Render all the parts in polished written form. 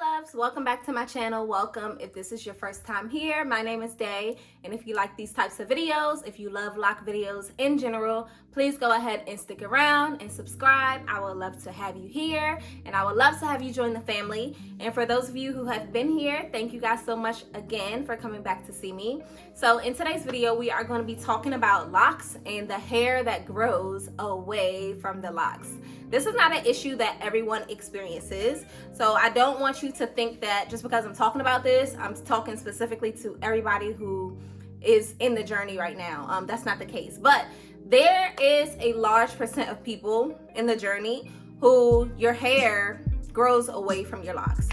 loves, welcome back to my channel. Welcome if this is your first time here. My name is Day, and if you like these types of videos, if you love lock videos in general, please go ahead and stick around and subscribe. I would love to have you here, and I would love to have you join the family. And for those of you who have been here, thank you guys so much again for coming back to see me. So in today's video, we are going to be talking about locks and the hair that grows away from the locks. This is not an issue that everyone experiences, so I don't want you to think that just because I'm talking about this, I'm talking specifically to everybody who is in the journey right now. That's not the case, but there is a large percent of people in the journey who your hair grows away from your locks.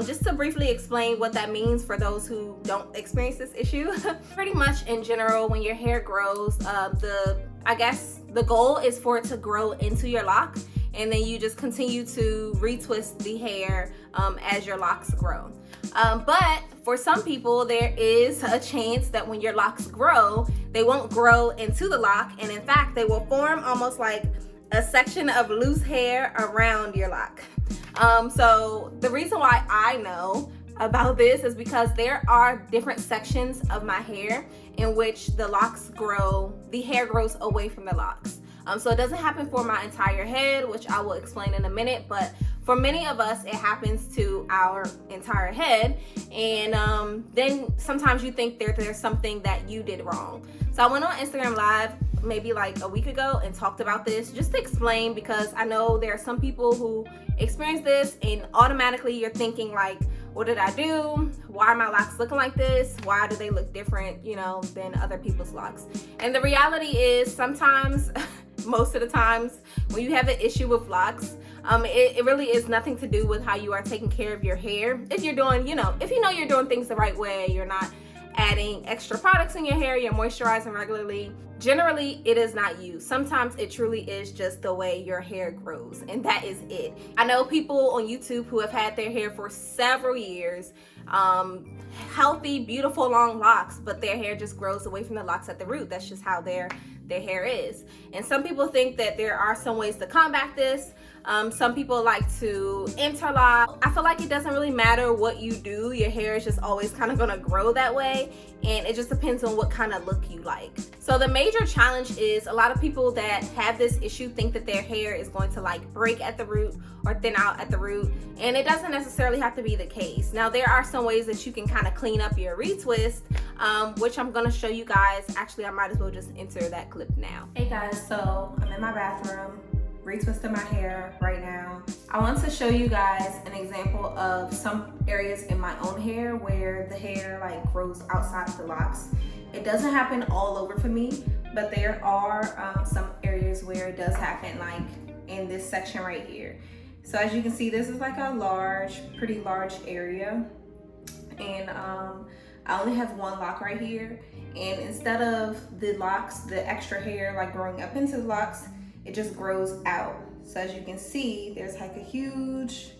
Just to briefly explain what that means for those who don't experience this issue. Pretty much in general, when your hair grows, I guess the goal is for it to grow into your lock, and then you just continue to retwist the hair as your locks grow. But for some people, there is a chance that when your locks grow, they won't grow into the lock, and in fact, they will form almost like a section of loose hair around your lock. So the reason why I know about this is because there are different sections of my hair in which the hair grows away from the locks. So it doesn't happen for my entire head, which I will explain in a minute, but for many of us, it happens to our entire head, and then sometimes you think there's something that you did wrong. So I went on Instagram Live maybe like a week ago and talked about this just to explain, because I know there are some people who experience this and automatically you're thinking like, what did I do? Why are my locks looking like this? Why do they look different, than other people's locks? And the reality is sometimes, most of the times, when you have an issue with locks, it really is nothing to do with how you are taking care of your hair. If you're doing, if you know you're doing things the right way, you're not adding extra products in your hair, you're moisturizing regularly, generally it is not you. Sometimes it truly is just the way your hair grows, and that is it. I know people on YouTube who have had their hair for several years, healthy, beautiful, long locks, but their hair just grows away from the locks at the root. That's just how their hair is. And some people think that there are some ways to combat this. Some people like to interlock. I feel like it doesn't really matter what you do. Your hair is just always kind of gonna grow that way, and it just depends on what kind of look you like. So the major challenge is a lot of people that have this issue think that their hair is going to like break at the root or thin out at the root, and it doesn't necessarily have to be the case. Now there are some ways that you can kind of clean up your retwist, which I'm gonna show you guys. Actually, I might as well just enter that clip now. Hey guys, so I'm in my bathroom retwisting my hair right now. I want to show you guys an example of some areas in my own hair where the hair like grows outside of the locks. It doesn't happen all over for me, but there are some areas where it does happen, like in this section right here. So as you can see, this is like a pretty large area, and I only have one lock right here, and instead of the locks, the extra hair like growing up into the locks, it just grows out. So as you can see, there's like a huge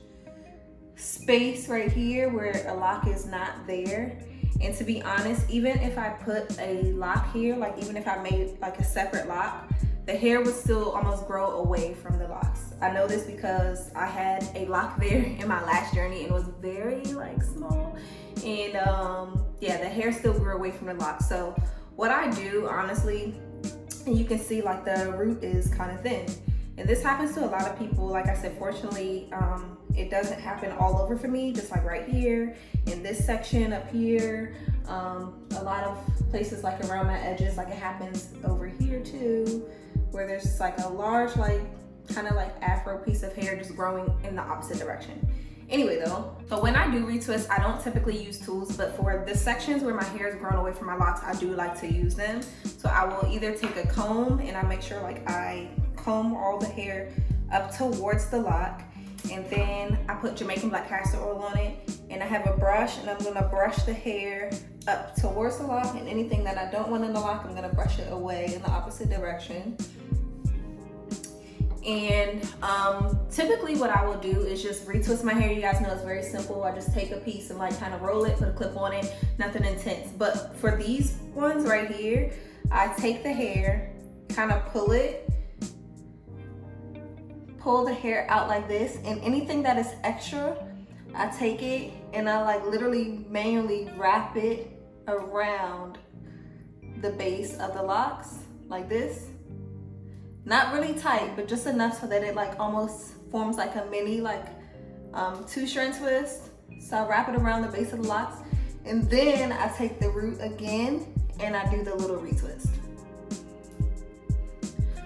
space right here where a lock is not there. And to be honest, even if I put a lock here, like even if I made like a separate lock, the hair would still almost grow away from the locks. I know this because I had a lock there in my last journey, and it was very like small. And yeah, the hair still grew away from the locks. So what I do, honestly, and you can see like the root is kind of thin, and this happens to a lot of people. Like I said, fortunately it doesn't happen all over for me, just like right here in this section up here, a lot of places like around my edges, like it happens over here too, where there's just like a large like kind of like afro piece of hair just growing in the opposite direction. Anyway though, so when I do retwist, I don't typically use tools, but for the sections where my hair is grown away from my locks, I do like to use them. So I will either take a comb, and I make sure like I comb all the hair up towards the lock, and then I put Jamaican black castor oil on it, and I have a brush, and I'm gonna brush the hair up towards the lock, and anything that I don't want in the lock, I'm gonna brush it away in the opposite direction. And typically what I will do is just retwist my hair. You guys know it's very simple. I just take a piece and like kind of roll it, put a clip on it, nothing intense. But for these ones right here, I take the hair, kind of pull the hair out like this, and anything that is extra, I take it and I like literally manually wrap it around the base of the locks like this. Not really tight, but just enough so that it like almost forms like a mini like 2-strand twist. So I wrap it around the base of the locks, and then I take the root again and I do the little retwist.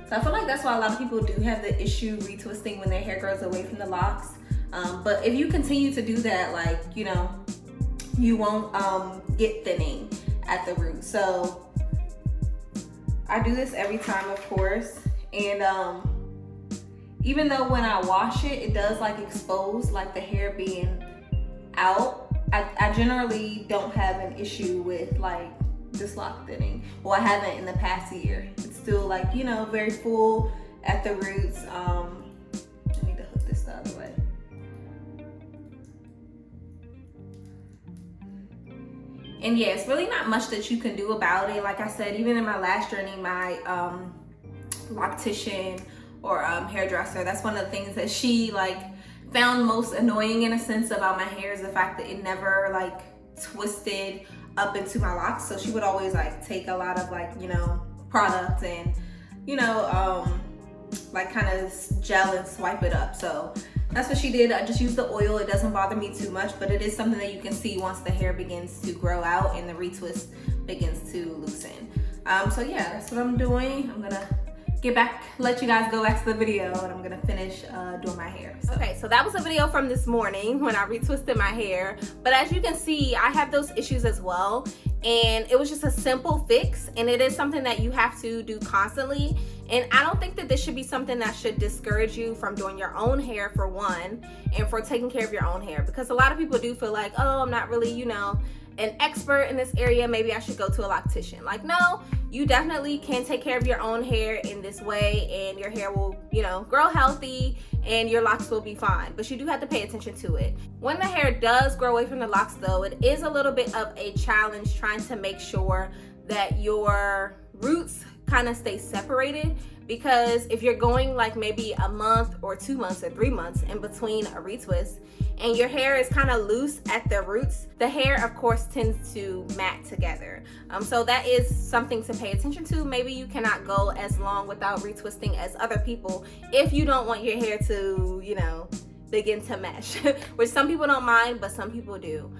So I feel like that's why a lot of people do have the issue retwisting when their hair grows away from the locks. But if you continue to do that, like, you know, you won't get thinning at the root. So I do this every time, of course. And even though when I wash it, it does like expose like the hair being out, I generally don't have an issue with like this lock thinning. Well, I haven't in the past year. It's still like, you know, very full at the roots. I need to hook this the other way. And yeah, it's really not much that you can do about it. Like I said, even in my last journey, my loctician or hairdresser, that's one of the things that she like found most annoying in a sense about my hair, is the fact that it never like twisted up into my locks. So she would always like take a lot of like, you know, product and, you know, like kind of gel and swipe it up. So that's what she did. I just use the oil. It doesn't bother me too much, but it is something that you can see once the hair begins to grow out and the retwist begins to loosen. So yeah, that's what I'm doing. I'm gonna let you guys go back to the video, and I'm gonna finish doing my hair. Okay, so that was a video from this morning when I retwisted my hair. But as you can see, I have those issues as well, and it was just a simple fix, and it is something that you have to do constantly. And I don't think that this should be something that should discourage you from doing your own hair, for one, and for taking care of your own hair, because a lot of people do feel like, oh, I'm not really, you know, an expert in this area, maybe I should go to a loctician. Like, no, you definitely can take care of your own hair in this way, and your hair will, you know, grow healthy and your locks will be fine. But you do have to pay attention to it. When the hair does grow away from the locks though, it is a little bit of a challenge trying to make sure that your roots kind of stay separated, because if you're going like maybe a month or 2 months or 3 months in between a retwist and your hair is kind of loose at the roots, the hair of course tends to mat together. So that is something to pay attention to. Maybe you cannot go as long without retwisting as other people if you don't want your hair to, you know, begin to mesh, which some people don't mind, but some people do.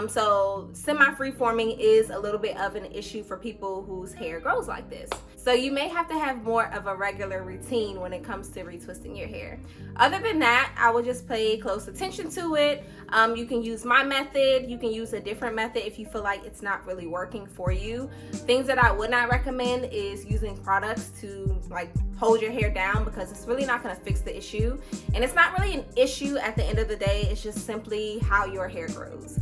So semi-free-forming is a little bit of an issue for people whose hair grows like this. So you may have to have more of a regular routine when it comes to retwisting your hair. Other than that, I will just pay close attention to it. You can use my method. You can use a different method if you feel like it's not really working for you. Things that I would not recommend is using products to like hold your hair down, because it's really not going to fix the issue. And it's not really an issue at the end of the day. It's just simply how your hair grows.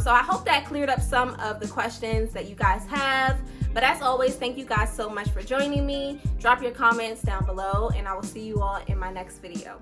So I hope that cleared up some of the questions that you guys have. But as always, thank you guys so much for joining me. Drop your comments down below, and I will see you all in my next video.